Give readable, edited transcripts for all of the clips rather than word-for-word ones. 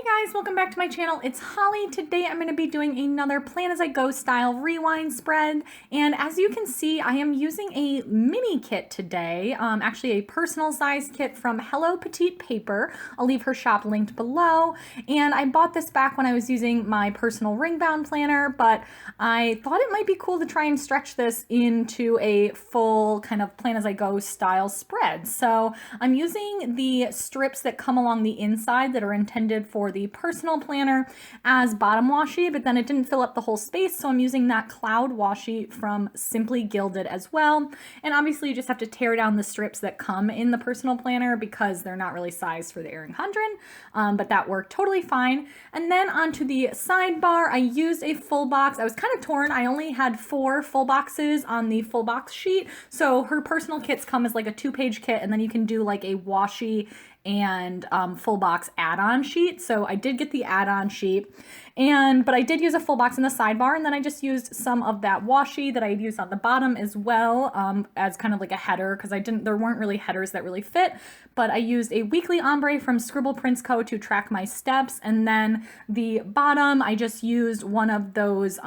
Hey guys, welcome back to my channel. It's Holly. Today I'm going to be doing another Plan As I Go style rewind spread. And as you can see, I am using a mini kit today, actually a personal size kit from Hello Petite Paper. I'll leave her shop linked below. And I bought this back when I was using my personal ring bound planner, but I thought it might be cool to try and stretch this into a full kind of Plan As I Go style spread. So I'm using the strips that come along the inside that are intended for the personal planner as bottom washi, but then it didn't fill up the whole space, so I'm using that cloud washi from Simply Gilded as well. And obviously you just have to tear down the strips that come in the personal planner because they're not really sized for the Erin Condren, but that worked totally fine. And then onto the sidebar, I used a full box. I was kind of torn. I only had 4 full boxes on the full box sheet, so her personal kits come as like a 2-page kit, and then you can do like a washi and full box add-on sheet. So I did get the add-on sheet, but I did use a full box in the sidebar, and then I just used some of that washi that I had used on the bottom as well, as kind of like a header, because there weren't really headers that really fit, but I used a weekly ombre from Scribble Prints Co. to track my steps, and then the bottom I just used one of those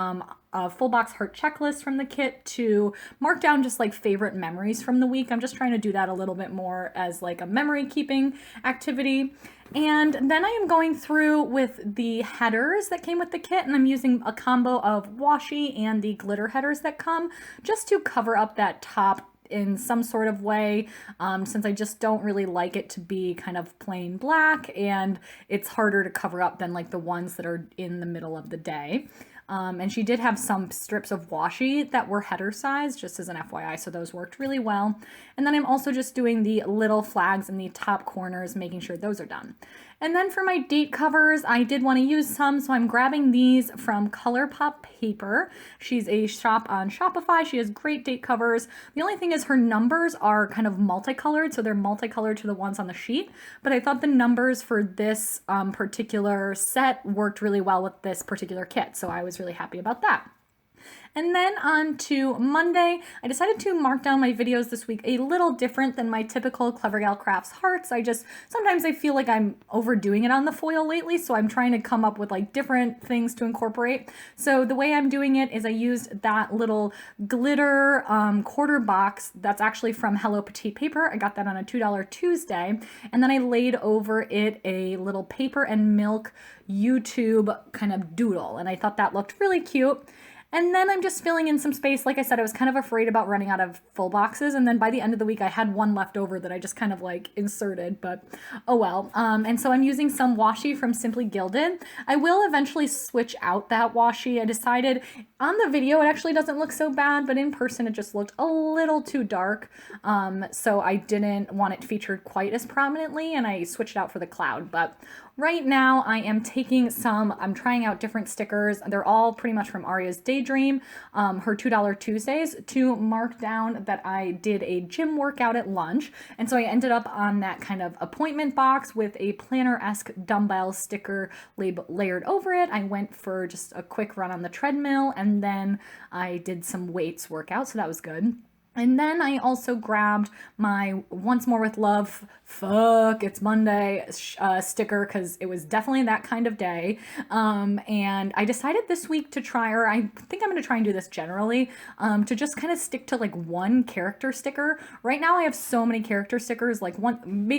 full box heart checklist from the kit to mark down just like favorite memories from the week. I'm just trying to do that a little bit more as like a memory keeping activity. And then I am going through with the headers that came with the kit, and I'm using a combo of washi and the glitter headers that come just to cover up that top in some sort of way, since I just don't really like it to be kind of plain black, and it's harder to cover up than like the ones that are in the middle of the day. And she did have some strips of washi that were header size, just as an FYI, so those worked really well. And then I'm also just doing the little flags in the top corners, making sure those are done. And then for my date covers, I did want to use some, so I'm grabbing these from ColourPop Paper. She's a shop on Shopify. She has great date covers. The only thing is her numbers are kind of multicolored, so they're multicolored to the ones on the sheet. But I thought the numbers for this particular set worked really well with this particular kit, so I was really happy about that. And then on to Monday, I decided to mark down my videos this week a little different than my typical Clever Gal Crafts hearts. Sometimes I feel like I'm overdoing it on the foil lately, so I'm trying to come up with like different things to incorporate. So the way I'm doing it is I used that little glitter quarter box that's actually from Hello Petite Paper. I got that on a $2 Tuesday, and then I laid over it a little paper and milk YouTube kind of doodle, and I thought that looked really cute. And then I'm just filling in some space. Like I said, I was kind of afraid about running out of full boxes, and then by the end of the week I had one left over that I just kind of like inserted, but oh well. And so I'm using some washi from Simply Gilded. I will eventually switch out that washi. I decided on the video it actually doesn't look so bad, but in person it just looked a little too dark. So I didn't want it featured quite as prominently, and I switched out for the cloud. But right now I am I'm trying out different stickers. They're all pretty much from Aria's Daydream, her $2 Tuesdays, to mark down that I did a gym workout at lunch. And so I ended up on that kind of appointment box with a planner-esque dumbbell sticker layered over it. I went for just a quick run on the treadmill, and then I did some weights workout, so that was good. And then I also grabbed my Once More With Love, fuck, it's Monday sticker, because it was definitely that kind of day. And I decided this week to try, or I think I'm going to try and do this generally, to just kind of stick to like one character sticker. Right now I have so many character stickers, like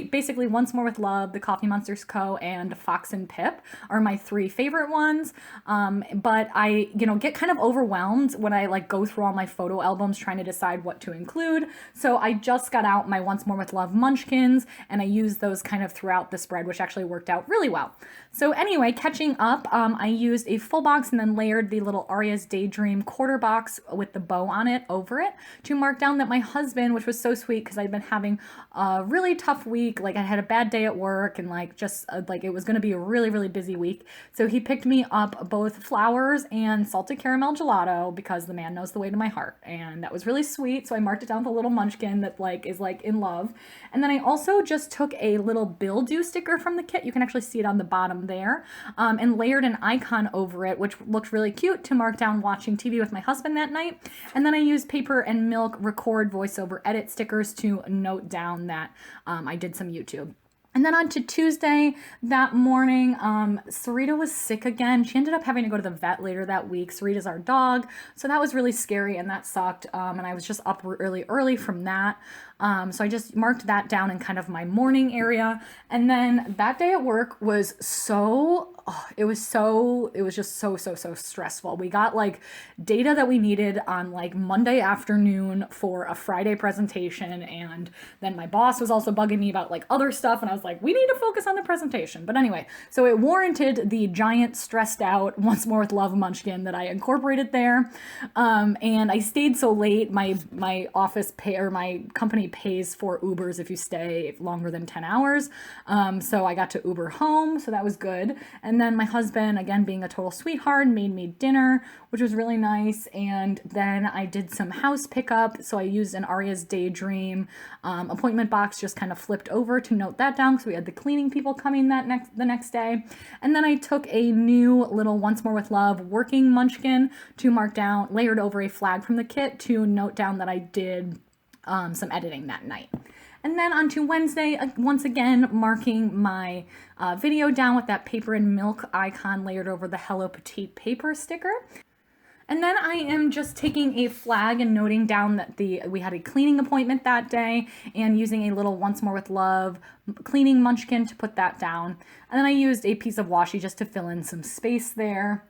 basically Once More With Love, the Coffee Monsters Co., and Fox and Pip are my 3 favorite ones. But I, get kind of overwhelmed when I like go through all my photo albums trying to decide what to include. So I just got out my Once More With Love munchkins, and I used those kind of throughout the spread, which actually worked out really well. So anyway, catching up, I used a full box and then layered the little Aria's Daydream quarter box with the bow on it over it to mark down that my husband, which was so sweet because I'd been having a really tough week, like I had a bad day at work, and like just like it was going to be a really, really busy week. So he picked me up both flowers and salted caramel gelato because the man knows the way to my heart, and that was really sweet. So I marked it down with a little munchkin that like is like in love. And then I also just took a little Bill Do sticker from the kit. You can actually see it on the bottom there, and layered an icon over it, which looked really cute, to mark down watching TV with my husband that night. And then I used paper and milk record voiceover edit stickers to note down that I did some YouTube. And then on to Tuesday, that morning, Sarita was sick again. She ended up having to go to the vet later that week. Sarita's our dog, so that was really scary and that sucked. And I was just up really early from that. So I just marked that down in kind of my morning area. And then that day at work was it was just so stressful. We got like data that we needed on like Monday afternoon for a Friday presentation. And then my boss was also bugging me about like other stuff. And I was like, we need to focus on the presentation. But anyway, so it warranted the giant stressed out Once More with Love munchkin that I incorporated there. And I stayed so late. My office my company pays for Ubers if you stay longer than 10 hours. So I got to Uber home, so that was good. And then my husband, again, being a total sweetheart, made me dinner, which was really nice. And then I did some house pickup. So I used an Aria's Daydream appointment box, just kind of flipped over to note that down because we had the cleaning people coming the next day. And then I took a new little Once More with Love working munchkin to mark down, layered over a flag from the kit to note down that I did some editing that night. And then on to Wednesday, once again, marking my video down with that paper and milk icon layered over the Hello Petite Paper sticker. And then I am just taking a flag and noting down that we had a cleaning appointment that day and using a little Once More with Love cleaning munchkin to put that down. And then I used a piece of washi just to fill in some space there.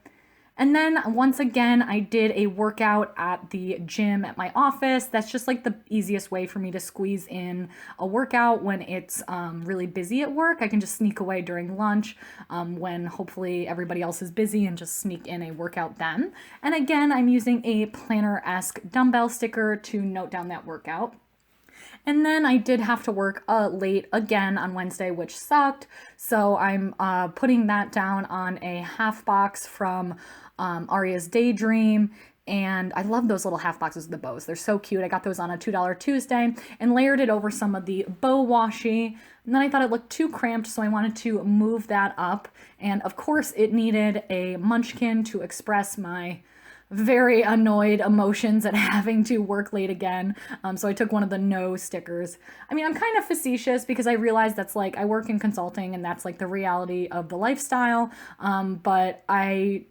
And then once again, I did a workout at the gym at my office. That's just like the easiest way for me to squeeze in a workout when it's really busy at work. I can just sneak away during lunch when hopefully everybody else is busy and just sneak in a workout then. And again, I'm using a planner-esque dumbbell sticker to note down that workout. And then I did have to work late again on Wednesday, which sucked. So I'm putting that down on a half box from Aria's Daydream. And I love those little half boxes with the bows. They're so cute. I got those on a $2 Tuesday and layered it over some of the bow washi. And then I thought it looked too cramped, so I wanted to move that up. And of course, it needed a munchkin to express my very annoyed emotions at having to work late again. So I took one of the no stickers. I mean, I'm kind of facetious because I realize that's like, I work in consulting and that's like the reality of the lifestyle. But I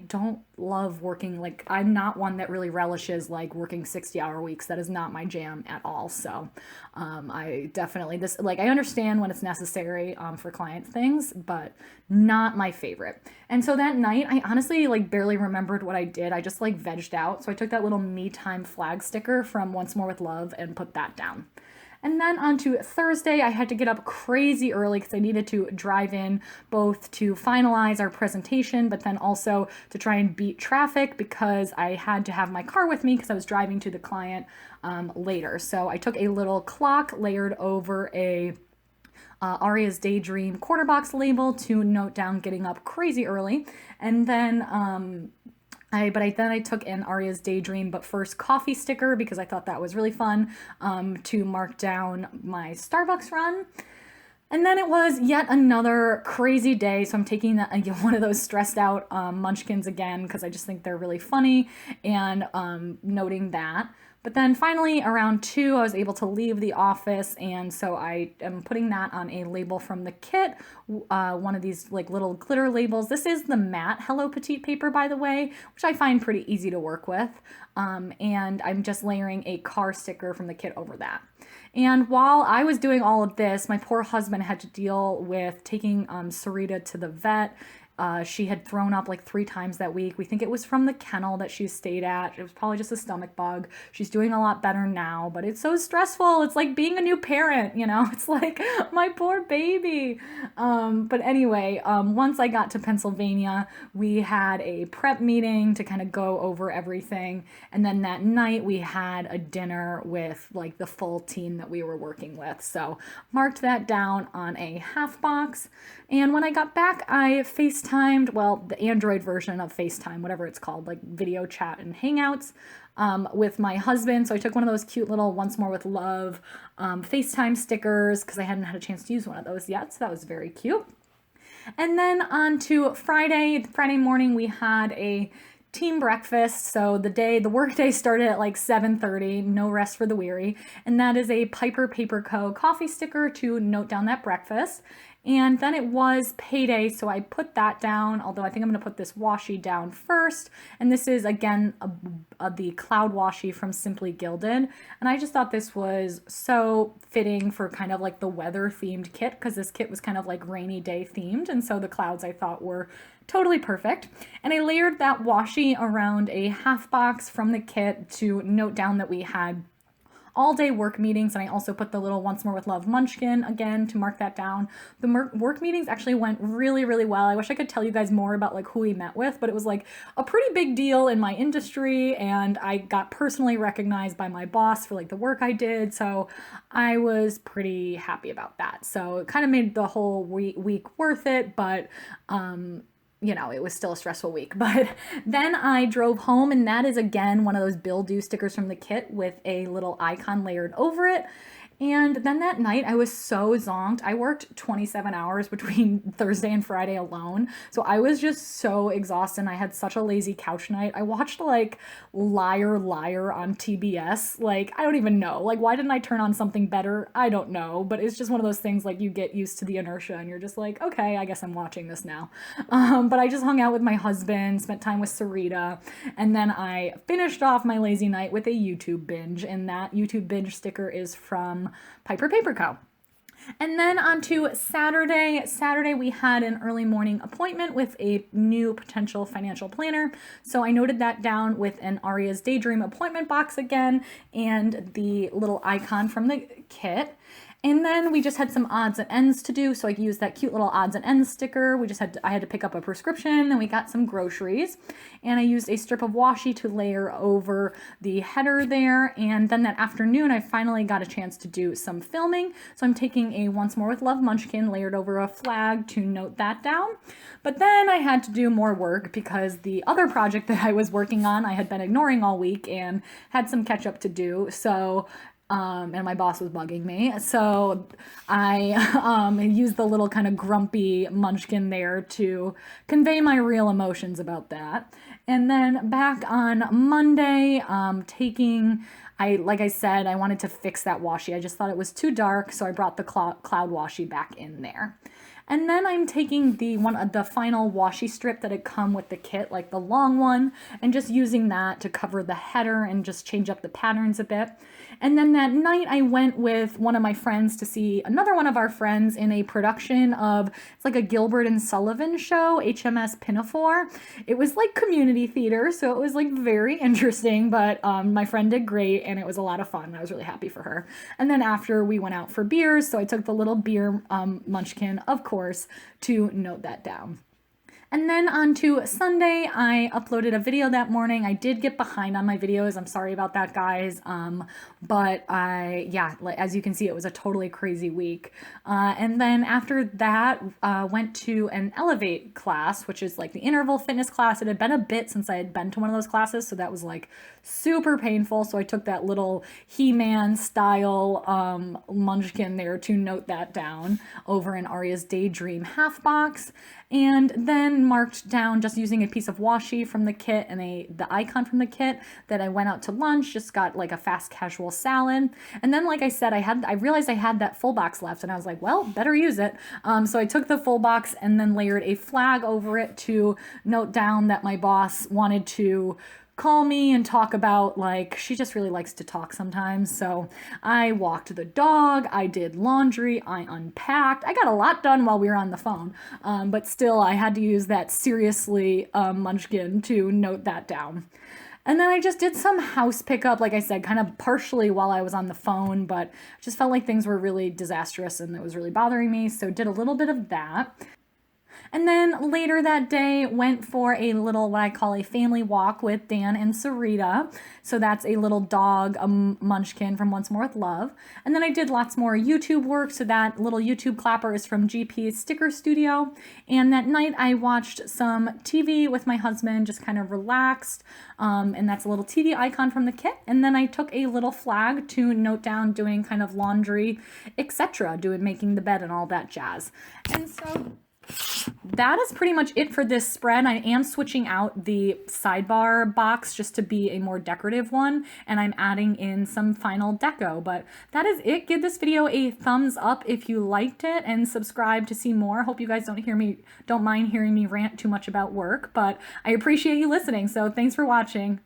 don't love working, like I'm not one that really relishes like working 60-hour weeks. That is not my jam at all. So I definitely, I understand when it's necessary for client things, but not my favorite. And so that night I honestly like barely remembered what I did. I just like vegged out. So I took that little me time flag sticker from Once More with Love and put that down. And then on to Thursday, I had to get up crazy early because I needed to drive in both to finalize our presentation, but then also to try and beat traffic because I had to have my car with me because I was driving to the client later. So I took a little clock layered over a Aria's Daydream quarter box label to note down getting up crazy early. And then I took an Aria's Daydream but first coffee sticker because I thought that was really fun to mark down my Starbucks run. And then it was yet another crazy day. So I'm taking one of those stressed out munchkins again because I just think they're really funny and noting that. But then finally around 2, I was able to leave the office. And so I am putting that on a label from the kit, one of these like little glitter labels. This is the matte Hello Petite paper, by the way, which I find pretty easy to work with. And I'm just layering a car sticker from the kit over that. And while I was doing all of this, my poor husband had to deal with taking Sarita to the vet. She had thrown up like 3 times that week. We think it was from the kennel that she stayed at. It was probably just a stomach bug. She's doing a lot better now, but it's so stressful. It's like being a new parent, you know? It's like my poor baby. But anyway, once I got to Pennsylvania, we had a prep meeting to kind of go over everything. And then that night we had a dinner with like the full team that we were working with. So marked that down on a half box. And when I got back, I FaceTimed, well, the Android version of FaceTime, whatever it's called, like video chat and hangouts with my husband. So I took one of those cute little Once More with Love FaceTime stickers because I hadn't had a chance to use one of those yet. So that was very cute. And then on to Friday morning, we had a team breakfast. So the work day started at like 7:30, no rest for the weary. And that is a Piper Paper Co. coffee sticker to note down that breakfast. And then it was payday, so I put that down, although I think I'm going to put this washi down first. And this is, again, the cloud washi from Simply Gilded. And I just thought this was so fitting for kind of like the weather-themed kit, because this kit was kind of like rainy day themed. And so the clouds I thought were totally perfect. And I layered that washi around a half box from the kit to note down that we had all-day work meetings, and I also put the little Once More with Love munchkin again to mark that down. The work meetings actually went really, really well. I wish I could tell you guys more about like who we met with, but it was like a pretty big deal in my industry, and I got personally recognized by my boss for like the work I did, so I was pretty happy about that. So it kind of made the whole week worth it, but you know, it was still a stressful week. But then I drove home, and that is again one of those Bill Do stickers from the kit with a little icon layered over it. And then that night I was so zonked. I worked 27 hours between Thursday and Friday alone. So I was just so exhausted. I had such a lazy couch night. I watched like Liar Liar on TBS. Like, I don't even know. Like, why didn't I turn on something better? I don't know. But it's just one of those things, like, you get used to the inertia and you're just like, okay, I guess I'm watching this now. But I just hung out with my husband, spent time with Sarita, and then I finished off my lazy night with a YouTube binge. And that YouTube binge sticker is from Piper Paper Co. And then on to Saturday. Saturday, we had an early morning appointment with a new potential financial planner. So I noted that down with an Aria's Daydream appointment box again and the little icon from the kit. And then we just had some odds and ends to do, so I used that cute little odds and ends sticker. I had to pick up a prescription, and we got some groceries. And I used a strip of washi to layer over the header there. And then that afternoon, I finally got a chance to do some filming. So I'm taking a Once More with Love munchkin layered over a flag to note that down. But then I had to do more work because the other project that I was working on, I had been ignoring all week and had some catch up to do. So and my boss was bugging me. So I used the little kind of grumpy munchkin there to convey my real emotions about that. And then back on Monday, like I said, I wanted to fix that washi. I just thought it was too dark, so I brought the cloud washi back in there. And then I'm taking the final washi strip that had come with the kit, like the long one, and just using that to cover the header and just change up the patterns a bit. And then that night I went with one of my friends to see another one of our friends in a production of, it's like a Gilbert and Sullivan show, HMS Pinafore. It was like community theater, so it was like very interesting, but my friend did great and it was a lot of fun. I was really happy for her. And then after we went out for beers, so I took the little beer munchkin, of course, to note that down. And then on to Sunday, I uploaded a video that morning. I did get behind on my videos. I'm sorry about that, guys. But as you can see, it was a totally crazy week. And then after that, went to an Elevate class, which is like the interval fitness class. It had been a bit since I had been to one of those classes, so that was like super painful. So I took that little He-Man style munchkin there to note that down over in Aria's Daydream half box. And then marked down just using a piece of washi from the kit and the icon from the kit that I went out to lunch, just got like a fast casual salad. And then, like I said, I realized I had that full box left and I was like, well, better use it. So I took the full box and then layered a flag over it to note down that my boss wanted to call me and talk about, like, she just really likes to talk sometimes. So I walked the dog, I did laundry, I unpacked. I got a lot done while we were on the phone, but still I had to use that seriously munchkin to note that down. And then I just did some house pickup, like I said, kind of partially while I was on the phone, but I just felt like things were really disastrous and it was really bothering me. So did a little bit of that. And then later that day, went for a little, what I call a family walk with Dan and Sarita. So that's a little dog, a munchkin from Once More with Love. And then I did lots more YouTube work. So that little YouTube clapper is from GP's Sticker Studio. And that night I watched some TV with my husband, just kind of relaxed. And that's a little TV icon from the kit. And then I took a little flag to note down doing kind of laundry, etc., making the bed and all that jazz. And so that is pretty much it for this spread. I am switching out the sidebar box just to be a more decorative one, and I'm adding in some final deco, but that is it. Give this video a thumbs up if you liked it, and subscribe to see more. Hope you guys don't mind hearing me rant too much about work, but I appreciate you listening, so thanks for watching.